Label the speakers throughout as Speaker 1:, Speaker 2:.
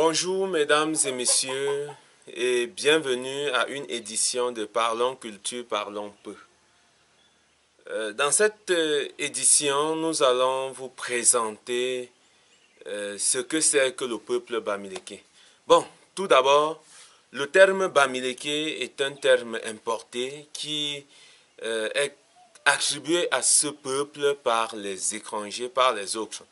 Speaker 1: Bonjour mesdames et messieurs et bienvenue à une édition de Parlons Culture, Parlons Peu. Dans cette édition, nous allons vous présenter ce que c'est que le peuple bamileke. Bon, tout d'abord, le terme bamileke est un terme importé qui est attribué à ce peuple par les étrangers, par les autres.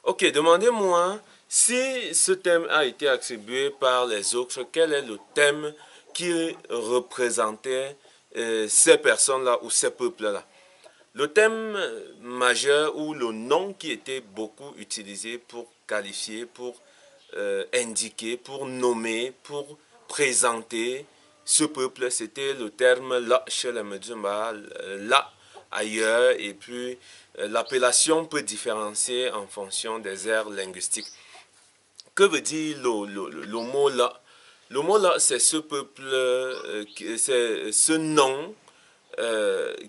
Speaker 1: Ok, demandez-moi, si ce thème a été attribué par les autres, quel est le thème qui représentait ces personnes-là ou ces peuples-là? Le thème majeur ou le nom qui était beaucoup utilisé pour qualifier, pour indiquer, pour nommer, pour présenter ce peuple, c'était le terme La chez les Medjumba, La ailleurs, et puis l'appellation peut différencier en fonction des aires linguistiques. Que veut dire le mot là? Le mot là, c'est ce peuple, c'est ce nom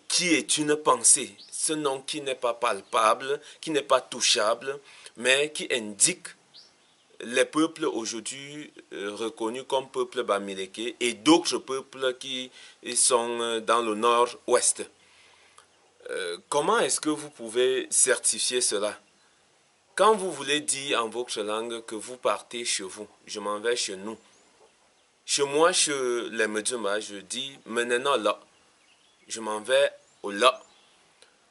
Speaker 1: qui est une pensée, ce nom qui n'est pas palpable, qui n'est pas touchable, mais qui indique les peuples aujourd'hui reconnus comme peuple bamileke et d'autres peuples qui sont dans le nord-ouest. Comment est-ce que vous pouvez certifier cela? Quand vous voulez dire en votre langue que vous partez chez vous, je m'en vais chez nous. Chez moi, chez les Medjumba, je dis maintenant là. Je m'en vais au là.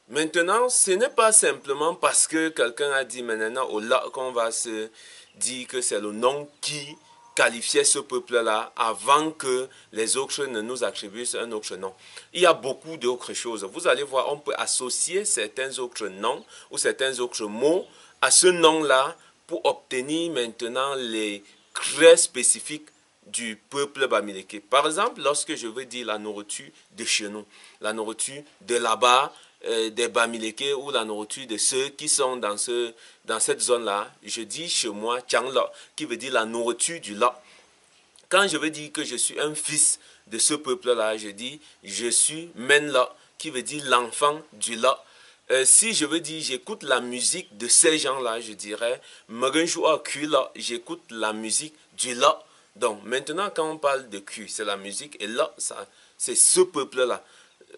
Speaker 1: Maintenant, ce n'est pas simplement parce que quelqu'un a dit maintenant au là qu'on va se dire que c'est le nom qui qualifiait ce peuple-là avant que les autres ne nous attribuent un autre nom. Il y a beaucoup d'autres choses. Vous allez voir, on peut associer certains autres noms ou certains autres mots à ce nom-là pour obtenir maintenant les traits spécifiques du peuple bamileke. Par exemple, lorsque je veux dire la nourriture de chez nous, la nourriture de là-bas, des bamileke ou la nourriture de ceux qui sont dans cette zone-là, je dis chez moi Tchangla, qui veut dire la nourriture du là. Quand je veux dire que je suis un fils de ce peuple-là, je dis je suis Menla, qui veut dire l'enfant du là. Si je veux dire j'écoute la musique de ces gens-là, je dirais Merenjoua Kula, j'écoute la musique du là. Donc maintenant quand on parle de Q, c'est la musique et là, c'est ce peuple-là.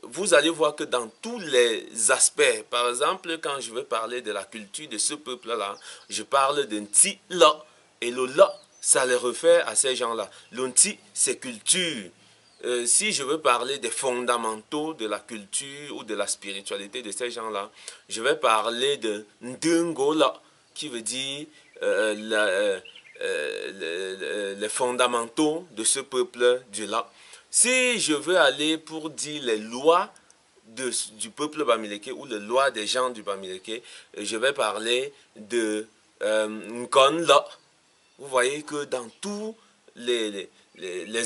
Speaker 1: Vous allez voir que dans tous les aspects, par exemple, quand je veux parler de la culture de ce peuple-là, je parle d'un ti là, et le là, ça les refait à ces gens-là. Le ti, c'est culture. Si je veux parler des fondamentaux de la culture ou de la spiritualité de ces gens-là, je vais parler de Ndungola, qui veut dire les fondamentaux de ce peuple du là. Si je veux aller pour dire les lois du peuple bamileke ou les lois des gens du bamileke, je vais parler de Nkonla. Vous voyez que dans tous les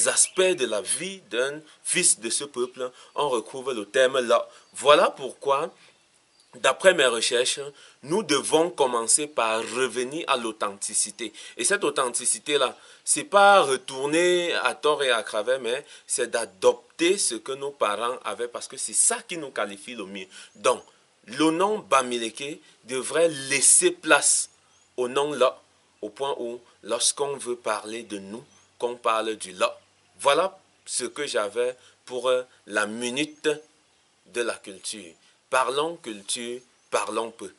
Speaker 1: aspects de la vie d'un fils de ce peuple, on retrouve le terme là. Voilà pourquoi, d'après mes recherches, nous devons commencer par revenir à l'authenticité. Et cette authenticité-là, ce n'est pas retourner à tort et à travers, mais c'est d'adopter ce que nos parents avaient, parce que c'est ça qui nous qualifie le mieux. Donc, le nom bamileke devrait laisser place au nom là, au point où, lorsqu'on veut parler de nous, qu'on parle du là. Voilà ce que j'avais pour la minute de la culture. Parlons culture, parlons peu.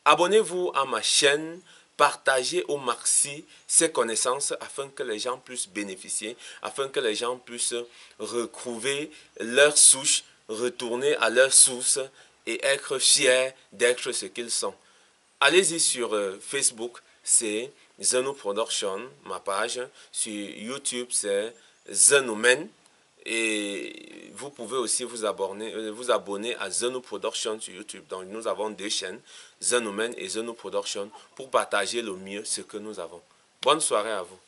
Speaker 1: Abonnez-vous à ma chaîne, partagez au maxi ces connaissances afin que les gens puissent bénéficier, afin que les gens puissent retrouver leur souche, retourner à leur source et être fiers d'être ce qu'ils sont. Allez-y sur Facebook, c'est Zenou Production, ma page. Sur YouTube, c'est Zenoumen. Et vous pouvez aussi vous abonner à Zenou Production sur YouTube. Donc nous avons deux chaînes, Zenoumen et Zenou Production, pour partager le mieux ce que nous avons. Bonne soirée à vous.